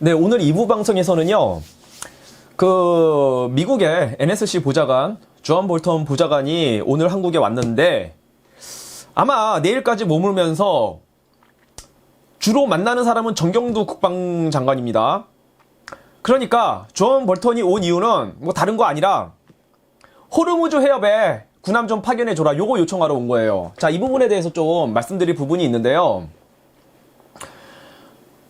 네, 오늘 2부 방송에서는요, 미국의 NSC 보좌관, 존 볼턴 보좌관이 오늘 한국에 왔는데, 아마 내일까지 머물면서 주로 만나는 사람은 정경두 국방장관입니다. 그러니까, 존 볼턴이 온 이유는 뭐 다른 거 아니라, 호르무즈 해협에 군함 좀 파견해줘라. 요거 요청하러 온 거예요. 자, 이 부분에 대해서 좀 말씀드릴 부분이 있는데요.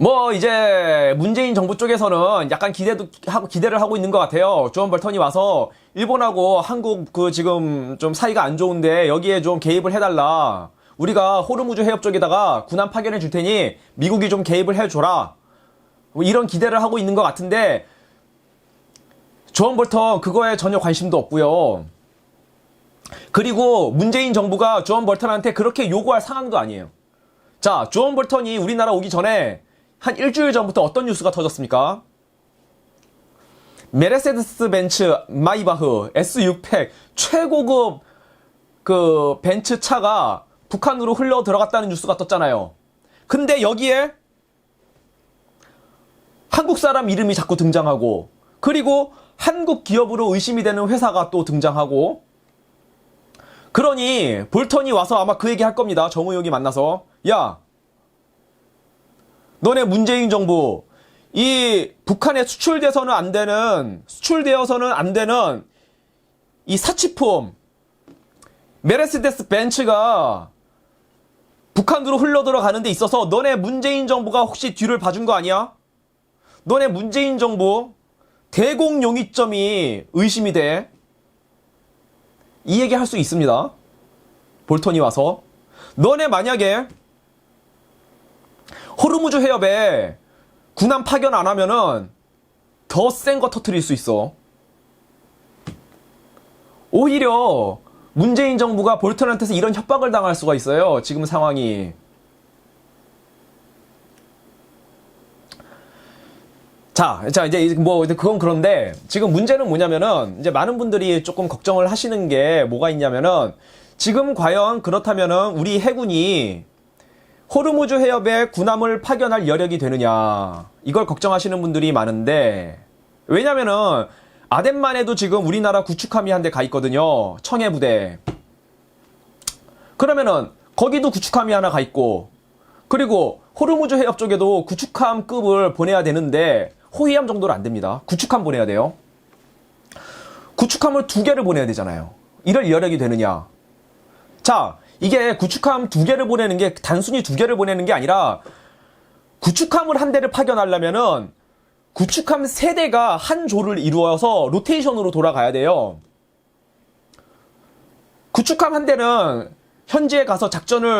뭐 이제 문재인 정부 쪽에서는 약간 기대를 하고 있는 것 같아요. 존 볼턴이 와서 일본하고 한국 지금 좀 사이가 안 좋은데 여기에 좀 개입을 해달라. 우리가 호르무즈 해협 쪽에다가 군함 파견해 줄 테니 미국이 좀 개입을 해줘라. 뭐 이런 기대를 하고 있는 것 같은데 존 볼턴 그거에 전혀 관심도 없고요. 그리고 문재인 정부가 존 볼턴한테 그렇게 요구할 상황도 아니에요. 자, 존 볼턴이 우리나라 오기 전에 한 일주일 전부터 어떤 뉴스가 터졌습니까? 메르세데스 벤츠 마이바흐 S600 최고급 벤츠 차가 북한으로 흘러 들어갔다는 뉴스가 떴잖아요. 근데 여기에 한국 사람 이름이 자꾸 등장하고, 그리고 한국 기업으로 의심이 되는 회사가 또 등장하고, 그러니 볼턴이 와서 아마 그 얘기 할 겁니다. 정우영이 만나서. 야, 너네 문재인 정부, 이 북한에 수출되어서는 안 되는 이 사치품, 메르세데스 벤츠가 북한으로 흘러 들어가는 데 있어서 너네 문재인 정부가 혹시 뒤를 봐준 거 아니야? 너네 문재인 정부 대공용이점이 의심이 돼. 이 얘기 할 수 있습니다. 볼턴이 와서. 너네 만약에 호르무즈 해협에 군함 파견 안 하면은 더 센 거 터뜨릴 수 있어. 오히려 문재인 정부가 볼턴한테서 이런 협박을 당할 수가 있어요. 지금 상황이. 자, 이제 뭐 그건 그런데 지금 문제는 뭐냐면은 이제 많은 분들이 조금 걱정을 하시는 게 뭐가 있냐면은 지금 과연 그렇다면은 우리 해군이 호르무즈 해협에 군함을 파견할 여력이 되느냐, 이걸 걱정하시는 분들이 많은데, 왜냐면은 아덴만에도 지금 우리나라 구축함이 한 대 가 있거든요. 청해 부대. 그러면은 거기도 구축함이 하나 가 있고, 그리고 호르무즈 해협 쪽에도 구축함급을 보내야 되는데 호위함 정도는 안 됩니다. 구축함 보내야 돼요. 구축함을 2개를 보내야 되잖아요. 이럴 여력이 되느냐. 자, 이게 구축함 2개를 보내는 게 단순히 2개를 보내는 게 아니라, 구축함을 한 대를 파견하려면은 구축함 3대가 한 조를 이루어서 로테이션으로 돌아가야 돼요. 구축함 한 대는 현지에 가서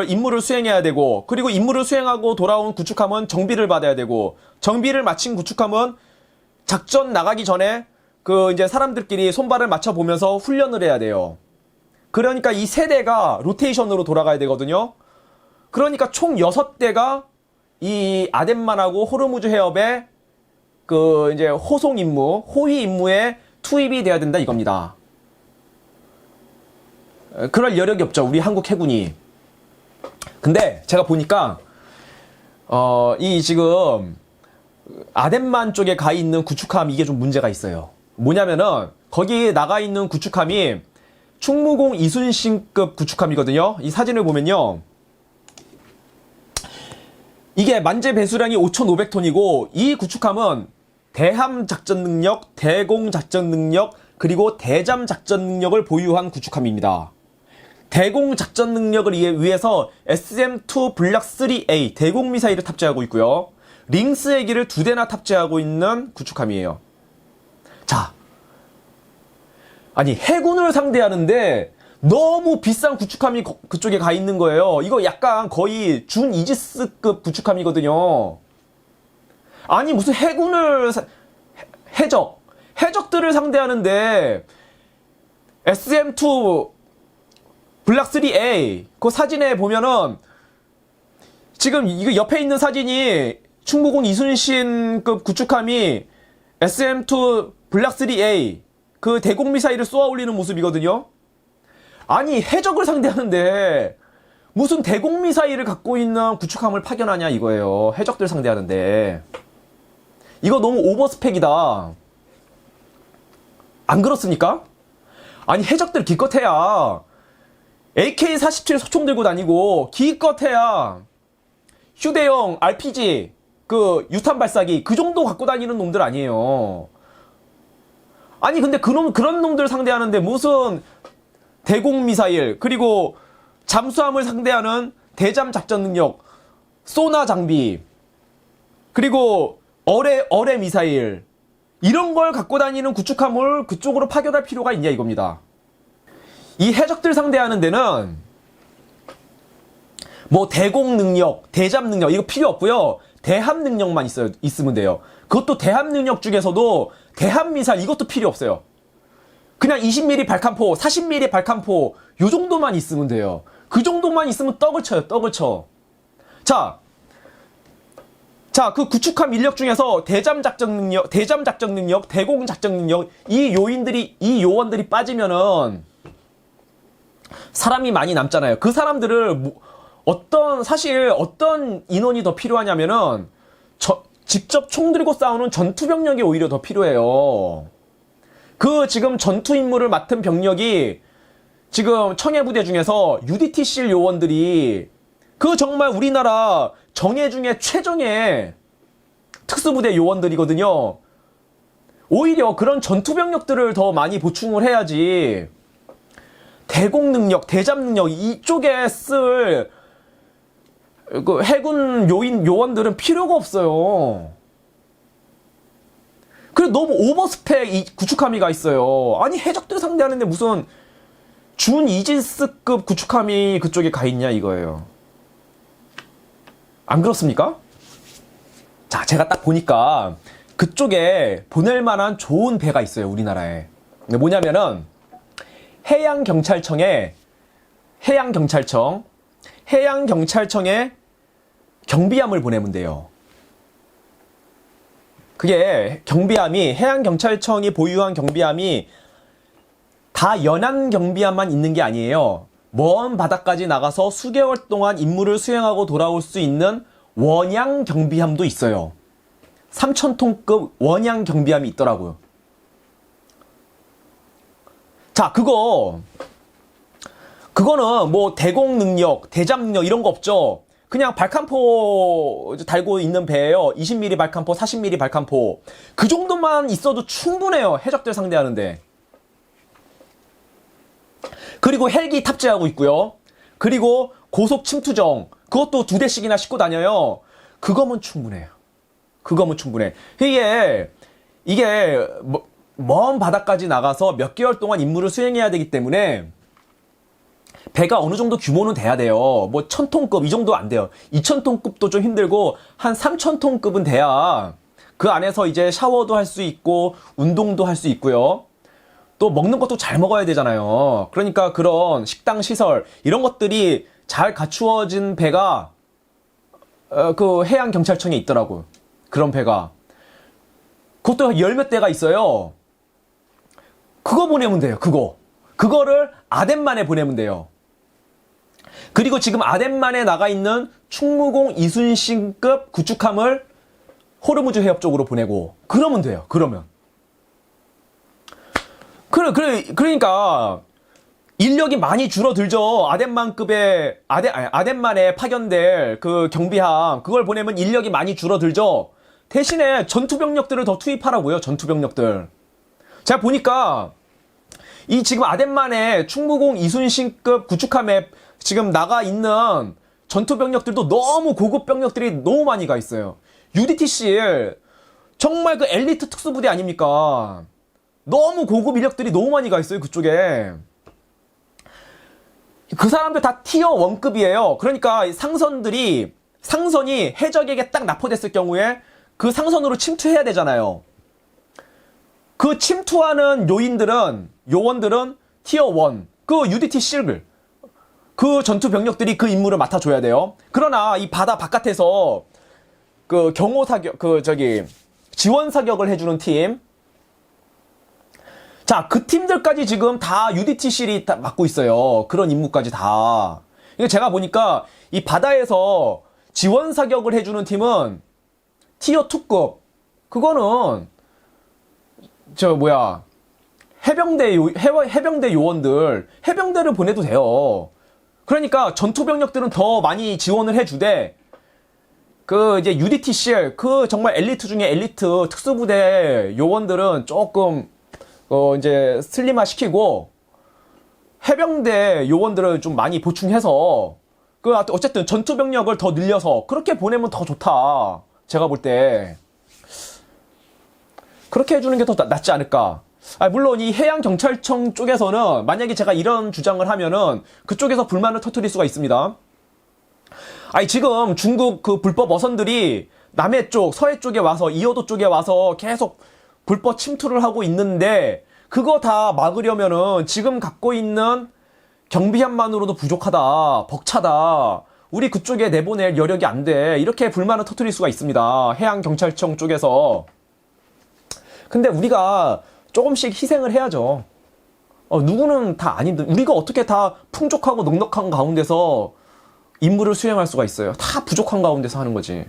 임무를 수행해야 되고, 그리고 임무를 수행하고 돌아온 구축함은 정비를 받아야 되고, 정비를 마친 구축함은 작전 나가기 전에 이제 사람들끼리 손발을 맞춰보면서 훈련을 해야 돼요. 그러니까 이 3대가 로테이션으로 돌아가야 되거든요. 그러니까 총 6대가 이 아덴만하고 호르무즈 해협에 이제 호송 임무, 호위 임무에 투입이 돼야 된다 이겁니다. 그럴 여력이 없죠, 우리 한국 해군이. 근데 제가 보니까 이 지금 아덴만 쪽에 가 있는 구축함, 이게 좀 문제가 있어요. 뭐냐면은 거기 나가 있는 구축함이 충무공 이순신급 구축함이거든요. 이 사진을 보면요, 이게 만재 배수량이 5,500톤이고 이 구축함은 대함 작전 능력, 대공 작전 능력, 그리고 대잠 작전 능력을 보유한 구축함입니다. 대공 작전 능력을 위해서 SM-2 블락 3A 대공 미사일을 탑재하고 있고요. 링스 헬기를 2대나 탑재하고 있는 구축함이에요. 자, 아니 해군을 상대하는데 너무 비싼 구축함이 그쪽에 가 있는 거예요. 이거 약간 거의 준 이지스급 구축함이거든요. 아니 무슨 해적들을 상대하는데 SM-2 블락 3A 그 사진에 보면은 지금 이거 옆에 있는 사진이 충무공 이순신급 구축함이 SM-2 블락 3A 그 대공 미사일을 쏘아 올리는 모습이거든요. 아니 해적을 상대하는데 무슨 대공 미사일을 갖고 있는 구축함을 파견하냐 이거예요. 해적들 상대하는데. 이거 너무 오버스펙이다. 안 그렇습니까? 아니, 해적들 기껏해야 AK-47 소총 들고 다니고, 기껏해야 휴대용 RPG, 그 유탄 발사기, 그 정도 갖고 다니는 놈들 아니에요. 아니, 근데 그런 놈들 상대하는데 무슨 대공 미사일, 그리고 잠수함을 상대하는 대잠 작전 능력, 소나 장비, 그리고 어뢰 미사일, 이런 걸 갖고 다니는 구축함을 그쪽으로 파견할 필요가 있냐 이겁니다. 이 해적들 상대하는 데는 뭐 대공 능력, 대잠 능력 이거 필요 없고요. 대함 능력만 있으면 돼요. 그것도 대함 능력 중에서도 대함 미사일 이것도 필요 없어요. 그냥 20mm 발칸포, 40mm 발칸포 요 정도만 있으면 돼요. 그 정도만 있으면 떡을 쳐요. 떡을 쳐. 자, 그 구축함 인력 중에서 대잠 작전 능력, 대공 작전 능력 이 요원들이 빠지면은 사람이 많이 남잖아요. 그 사람들을 사실 어떤 인원이 더 필요하냐면은 직접 총 들고 싸우는 전투 병력이 오히려 더 필요해요. 그 지금 전투 임무를 맡은 병력이 지금 청해부대 중에서 UDT실 요원들이 그 정말 우리나라 정예 중에 최정예 특수부대 요원들이거든요. 오히려 그런 전투 병력들을 더 많이 보충을 해야지 대공 능력, 대잠 능력 이쪽에 쓸 그 해군 요원들은 필요가 없어요. 그래 너무 오버스펙 이 구축함이가 있어요. 아니 해적들 상대하는데 무슨 준 이지스급 구축함이 그쪽에 가 있냐 이거예요. 안 그렇습니까? 자, 제가 딱 보니까 그쪽에 보낼 만한 좋은 배가 있어요, 우리나라에. 뭐냐면은 해양경찰청에 경비함을 보내면 돼요. 그게 해양경찰청이 보유한 경비함이 다 연안 경비함만 있는 게 아니에요. 먼 바다까지 나가서 수개월 동안 임무를 수행하고 돌아올 수 있는 원양 경비함도 있어요. 3,000톤급 원양 경비함이 있더라고요. 자, 그거는 뭐 대공 능력, 대잠 능력 이런 거 없죠. 그냥 발칸포 달고 있는 배예요. 20mm 발칸포, 40mm 발칸포. 그 정도만 있어도 충분해요. 해적들 상대하는데. 그리고 헬기 탑재하고 있고요. 그리고 고속 침투정. 그것도 2대씩이나 싣고 다녀요. 그거면 충분해요. 이게 먼 바다까지 나가서 몇 개월 동안 임무를 수행해야 되기 때문에 배가 어느 정도 규모는 돼야 돼요. 뭐 1,000톤급 이 정도 안 돼요. 2,000톤급도 좀 힘들고 한 3,000톤급은 돼야 그 안에서 이제 샤워도 할 수 있고 운동도 할 수 있고요. 또 먹는 것도 잘 먹어야 되잖아요. 그러니까 그런 식당 시설 이런 것들이 잘 갖추어진 배가 그 해양경찰청에 있더라고요. 그런 배가. 그것도 열몇 대가 있어요. 그거 보내면 돼요. 그거를 아덴만에 보내면 돼요. 그리고 지금 아덴만에 나가 있는 충무공 이순신급 구축함을 호르무즈 해협 쪽으로 보내고 그러면 돼요. 그러니까 인력이 많이 줄어들죠. 아덴만에 파견될 그 경비함 그걸 보내면 인력이 많이 줄어들죠. 대신에 전투병력들을 더 투입하라고요. 전투병력들. 제가 보니까 이 지금 아덴만에 충무공 이순신급 구축함에 지금 나가 있는 전투병력들도 너무 고급 병력들이 너무 많이 가 있어요. UDTCL 정말 그 엘리트 특수부대 아닙니까? 너무 고급 인력들이 너무 많이 가 있어요. 그쪽에. 그 사람들 다 티어 1급이에요. 그러니까 상선이 해적에게 딱 납포됐을 경우에 그 상선으로 침투해야 되잖아요. 그 침투하는 요원들은 티어 1, 그 UDT 실글, 그 전투 병력들이 그 임무를 맡아줘야 돼요. 그러나 이 바다 바깥에서 그 경호 사격, 지원 사격을 해주는 팀. 자, 그 팀들까지 지금 다 UDT 실이 다 맡고 있어요. 그런 임무까지 다. 이게 제가 보니까 이 바다에서 지원 사격을 해주는 팀은 티어 2급, 그거는 저 뭐야 해병대 요원들 해병대를 보내도 돼요. 그러니까 전투 병력들은 더 많이 지원을 해주되 그 이제 UDTCL 그 정말 엘리트 중에 엘리트 특수부대 요원들은 조금 이제 슬림화 시키고 해병대 요원들을 좀 많이 보충해서 그 어쨌든 전투 병력을 더 늘려서 그렇게 보내면 더 좋다. 제가 볼 때 그렇게 해주는 게 더 낫지 않을까. 물론 이 해양경찰청 쪽에서는 만약에 제가 이런 주장을 하면은 그쪽에서 불만을 터뜨릴 수가 있습니다. 지금 중국 그 불법 어선들이 남해 쪽, 서해 쪽에 와서 이어도 쪽에 와서 계속 불법 침투를 하고 있는데 그거 다 막으려면은 지금 갖고 있는 경비함만으로도 부족하다, 벅차다. 우리 그쪽에 내보낼 여력이 안 돼. 이렇게 불만을 터뜨릴 수가 있습니다. 해양경찰청 쪽에서. 근데 우리가 조금씩 희생을 해야죠. 누구는 다 아닌데 우리가 어떻게 다 풍족하고 넉넉한 가운데서 임무를 수행할 수가 있어요. 다 부족한 가운데서 하는 거지.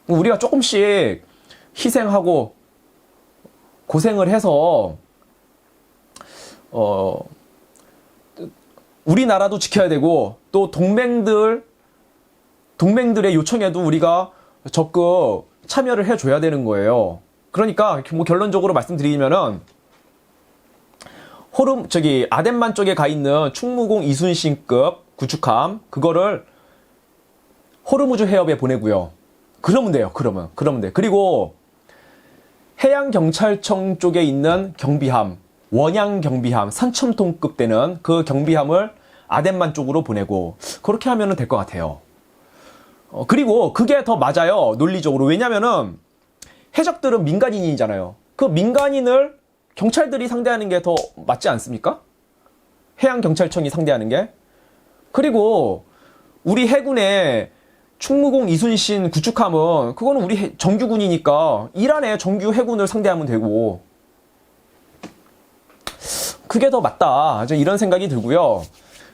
우리가 조금씩 희생하고 고생을 해서 우리나라도 지켜야 되고 또 동맹들의 요청에도 우리가 적극 참여를 해줘야 되는 거예요. 그러니까 뭐 결론적으로 말씀드리면은 아덴만 쪽에 가 있는 충무공 이순신급 구축함 그거를 호르무즈 해협에 보내고요. 그러면 돼요. 그러면 돼. 그리고 해양경찰청 쪽에 있는 경비함, 원양 경비함 3,000톤급 되는 그 경비함을 아덴만 쪽으로 보내고 그렇게 하면 될 것 같아요. 그리고 그게 더 맞아요. 논리적으로. 왜냐면은 해적들은 민간인이잖아요. 그 민간인을 경찰들이 상대하는 게 더 맞지 않습니까? 해양경찰청이 상대하는 게. 그리고 우리 해군의 충무공 이순신 구축함은 그거는 우리 정규군이니까 이란의 정규 해군을 상대하면 되고 그게 더 맞다. 이런 생각이 들고요.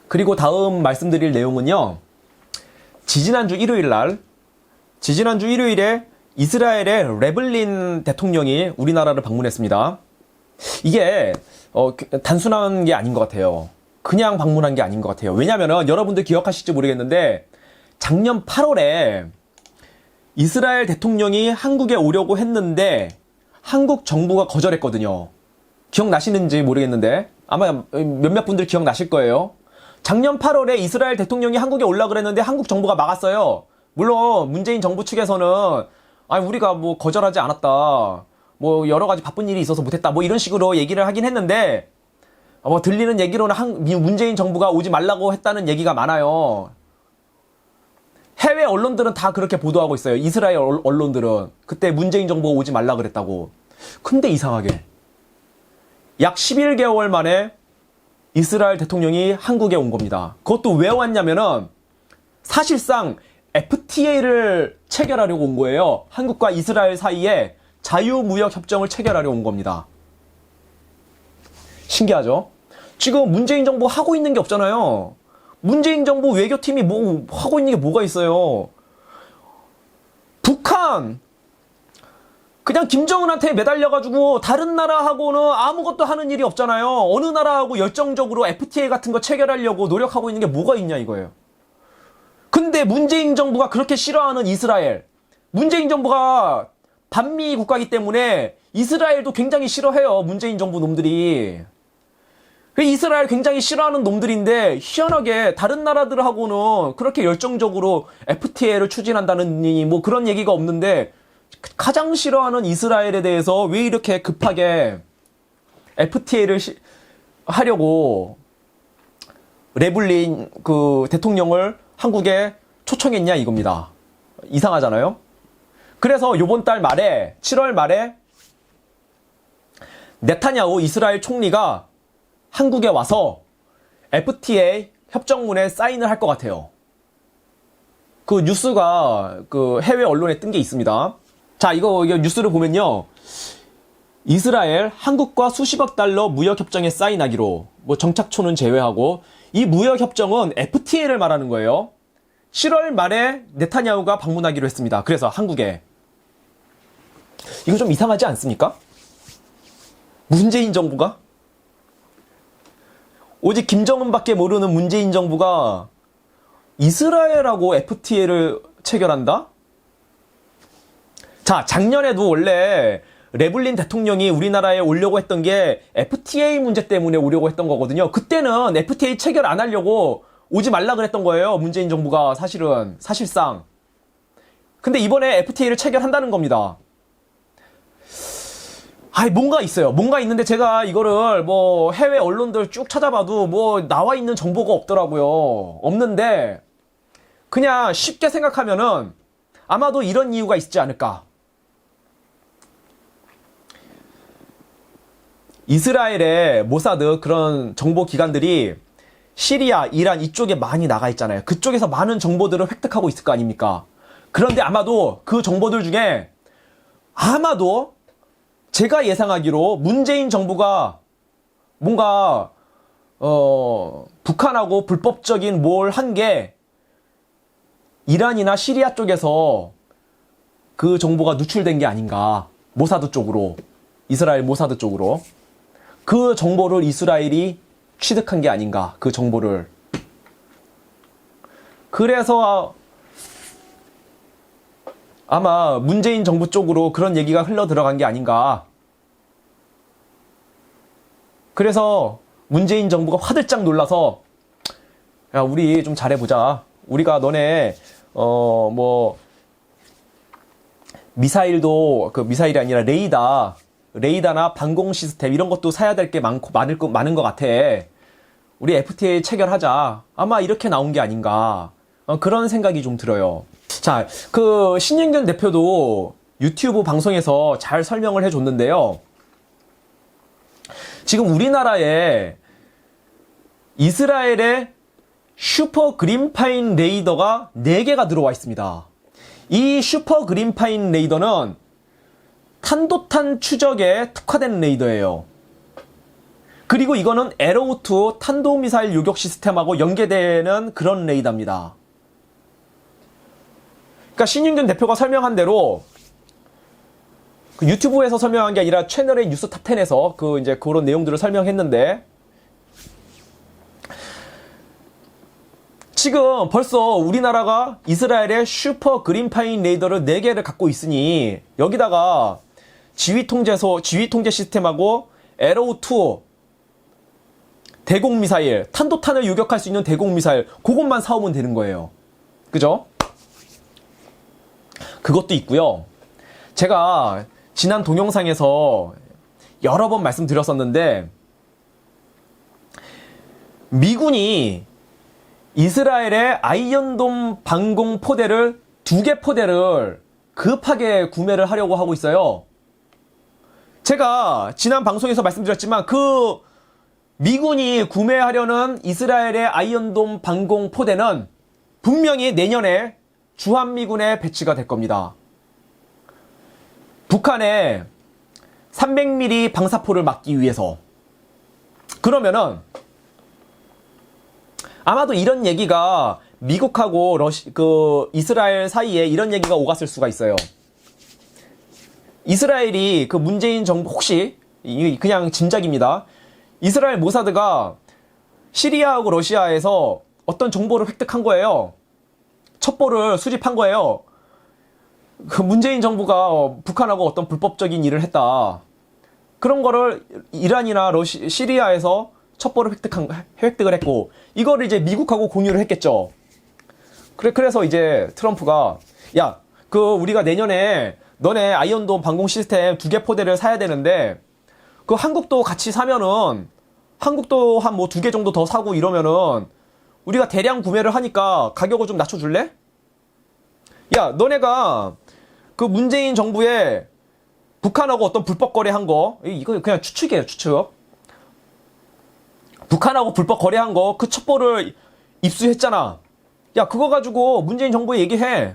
그리고 다음 말씀드릴 내용은요. 지지난주 일요일에 이스라엘의 레블린 대통령이 우리나라를 방문했습니다. 이게 단순한 게 아닌 것 같아요. 그냥 방문한 게 아닌 것 같아요. 왜냐면은 여러분들 기억하실지 모르겠는데 작년 8월에 이스라엘 대통령이 한국에 오려고 했는데 한국 정부가 거절했거든요. 기억나시는지 모르겠는데 아마 몇몇 분들 기억나실 거예요. 작년 8월에 이스라엘 대통령이 한국에 오려고 그랬는데 한국 정부가 막았어요. 물론 문재인 정부 측에서는 우리가 뭐 거절하지 않았다. 뭐 여러 가지 바쁜 일이 있어서 못했다. 뭐 이런 식으로 얘기를 하긴 했는데 뭐 들리는 얘기로는 문재인 정부가 오지 말라고 했다는 얘기가 많아요. 해외 언론들은 다 그렇게 보도하고 있어요. 이스라엘 언론들은 그때 문재인 정부가 오지 말라 그랬다고. 근데 이상하게 약 11개월 만에 이스라엘 대통령이 한국에 온 겁니다. 그것도 왜 왔냐면은 사실상 FTA를 체결하려고 온 거예요. 한국과 이스라엘 사이에 자유무역 협정을 체결하려고 온 겁니다. 신기하죠? 지금 문재인 정부 하고 있는 게 없잖아요. 문재인 정부 외교팀이 뭐 하고 있는 게 뭐가 있어요? 북한 그냥 김정은한테 매달려가지고 다른 나라하고는 아무것도 하는 일이 없잖아요. 어느 나라하고 열정적으로 FTA 같은 거 체결하려고 노력하고 있는 게 뭐가 있냐 이거예요. 근데 문재인 정부가 그렇게 싫어하는 이스라엘, 문재인 정부가 반미 국가이기 때문에 이스라엘도 굉장히 싫어해요. 문재인 정부 놈들이. 이스라엘 굉장히 싫어하는 놈들인데 희한하게 다른 나라들하고는 그렇게 열정적으로 FTA를 추진한다느니 뭐 그런 얘기가 없는데 가장 싫어하는 이스라엘에 대해서 왜 이렇게 급하게 FTA를 하려고 레블린 그 대통령을 한국에 초청했냐 이겁니다. 이상하잖아요. 그래서 요번 달 말에 7월 말에 네타냐후 이스라엘 총리가 한국에 와서 FTA 협정문에 사인을 할 것 같아요. 그 뉴스가 그 해외 언론에 뜬 게 있습니다. 자, 이거 뉴스를 보면요. 이스라엘, 한국과 수십억 달러 무역협정에 사인하기로, 뭐 정착촌은 제외하고, 이 무역협정은 FTA를 말하는 거예요. 7월 말에 네타냐후가 방문하기로 했습니다. 그래서 한국에. 이거 좀 이상하지 않습니까? 문재인 정부가? 오직 김정은밖에 모르는 문재인 정부가 이스라엘하고 FTA를 체결한다? 자, 작년에도 원래 레블린 대통령이 우리나라에 오려고 했던 게 FTA 문제 때문에 오려고 했던 거거든요. 그때는 FTA 체결 안 하려고 오지 말라 그랬던 거예요. 문재인 정부가 사실상. 근데 이번에 FTA를 체결한다는 겁니다. 뭔가 있어요. 뭔가 있는데 제가 이거를 뭐 해외 언론들 쭉 찾아봐도 뭐 나와 있는 정보가 없더라고요. 없는데 그냥 쉽게 생각하면은 아마도 이런 이유가 있지 않을까. 이스라엘의 모사드 그런 정보 기관들이 시리아, 이란 이쪽에 많이 나가 있잖아요. 그쪽에서 많은 정보들을 획득하고 있을 거 아닙니까? 그런데 아마도 그 정보들 중에 아마도 제가 예상하기로 문재인 정부가 뭔가 북한하고 불법적인 뭘 한 게 이란이나 시리아 쪽에서 그 정보가 누출된 게 아닌가. 모사드 쪽으로. 이스라엘 모사드 쪽으로. 그 정보를 이스라엘이 취득한 게 아닌가. 그 정보를. 그래서 아마 문재인 정부 쪽으로 그런 얘기가 흘러 들어간 게 아닌가. 그래서 문재인 정부가 화들짝 놀라서 야, 우리 좀 잘해보자. 우리가 너네 미사일도 미사일이 아니라 레이더나 방공 시스템 이런 것도 사야 될 게 많은 것 같아. 우리 FTA 체결하자. 아마 이렇게 나온 게 아닌가. 그런 생각이 좀 들어요. 자, 신영균 대표도 유튜브 방송에서 잘 설명을 해줬는데요. 지금 우리나라에 이스라엘의 슈퍼 그린파인 레이더가 4개가 들어와 있습니다. 이 슈퍼 그린파인 레이더는 탄도탄 추적에 특화된 레이더예요. 그리고 이거는 에로우2 탄도미사일 요격 시스템하고 연계되는 그런 레이더입니다. 그러니까 신윤균 대표가 설명한 대로 유튜브에서 설명한 게 아니라 채널의 뉴스 탑10에서 이제 그런 내용들을 설명했는데 지금 벌써 우리나라가 이스라엘의 슈퍼 그린파인 레이더를 4개를 갖고 있으니 여기다가 지휘 통제 시스템하고 에로우2 대공 미사일, 탄도탄을 요격할 수 있는 대공 미사일 그것만 사오면 되는 거예요. 그죠? 그것도 있고요. 제가 지난 동영상에서 여러 번 말씀드렸었는데 미군이 이스라엘의 아이언돔 방공 포대를 2개 포대를 급하게 구매를 하려고 하고 있어요. 제가 지난 방송에서 말씀드렸지만 미군이 구매하려는 이스라엘의 아이언돔 방공 포대는 분명히 내년에 주한미군에 배치가 될 겁니다. 북한의 300mm 방사포를 막기 위해서. 그러면은 아마도 이런 얘기가 미국하고 이스라엘 사이에 이런 얘기가 오갔을 수가 있어요. 이스라엘이 문재인 정부 혹시 그냥 짐작입니다. 이스라엘 모사드가 시리아하고 러시아에서 어떤 정보를 획득한 거예요. 첩보를 수집한 거예요. 문재인 정부가 북한하고 어떤 불법적인 일을 했다. 그런 거를 이란이나 시리아에서 첩보를 획득을 했고 이거를 이제 미국하고 공유를 했겠죠. 그래서 이제 트럼프가 야, 우리가 내년에 너네 아이언돔 방공 시스템 2개 포대를 사야 되는데 한국도 같이 사면은 한국도 한 2개 정도 더 사고 이러면은 우리가 대량 구매를 하니까 가격을 좀 낮춰줄래? 야, 너네가 문재인 정부에 북한하고 어떤 불법 거래한 거 이거 그냥 추측이에요, 추측. 북한하고 불법 거래한 거 그 첩보를 입수했잖아. 야, 그거 가지고 문재인 정부에 얘기해.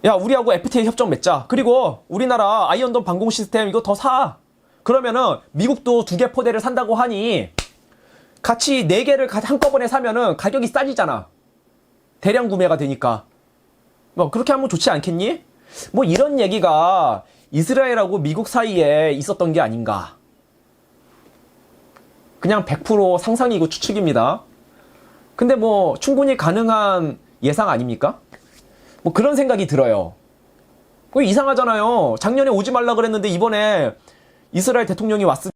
야, 우리하고 FTA 협정 맺자. 그리고 우리나라 아이언돔 방공 시스템 이거 더 사. 그러면은 미국도 2개 포대를 산다고 하니 같이 4개를 한꺼번에 사면은 가격이 싸지잖아. 대량 구매가 되니까. 그렇게 하면 좋지 않겠니? 뭐 이런 얘기가 이스라엘하고 미국 사이에 있었던 게 아닌가. 그냥 100% 상상이고 추측입니다. 근데 뭐 충분히 가능한 예상 아닙니까? 뭐 그런 생각이 들어요. 이상하잖아요. 작년에 오지 말라 그랬는데 이번에 이스라엘 대통령이 왔으니